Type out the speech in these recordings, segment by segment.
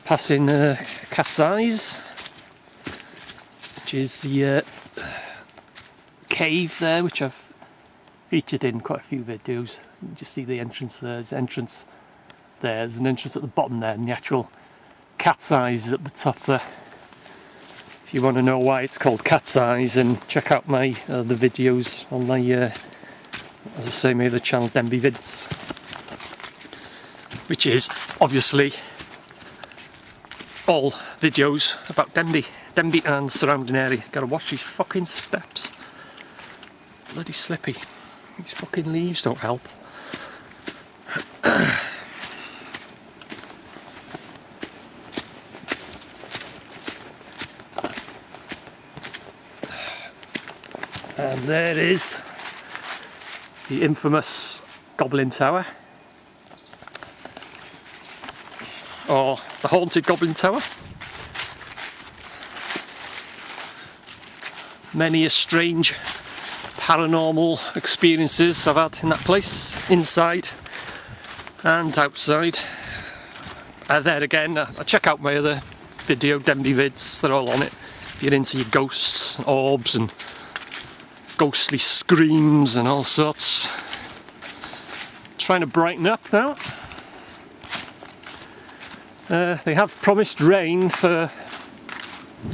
passing Cat's Eyes, which is the cave there, which I've featured in quite a few videos. You just see the entrance there. There's an entrance there. There's an entrance at the bottom there, and the actual Cat's Eyes is at the top there. If you want to know why it's called Cat's Eyes, then check out my the videos on my, as I say, my other channel, Denby Vids, which is obviously all videos about Denby and surrounding area. Gotta watch these fucking steps. Bloody slippy. These fucking leaves don't help. And there it is, the infamous Goblin Tower, or the haunted Goblin Tower. Many a strange paranormal experiences I've had in that place, inside and outside. There again, check out my other video, Denby Vids, they're all on it. If you're into your ghosts, and orbs and ghostly screams and all sorts. Trying to brighten up now. They have promised rain for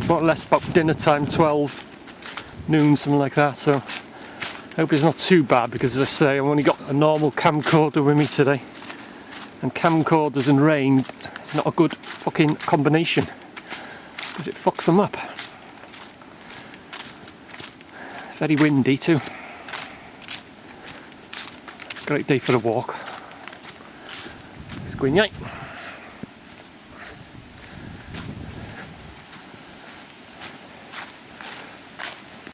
more or less about dinner time, 12 noon, something like that, so I hope it's not too bad, because as I say, I've only got a normal camcorder with me today, and camcorders and rain is not a good fucking combination, because it fucks them up. Very windy too. Great day for a walk. It's going right.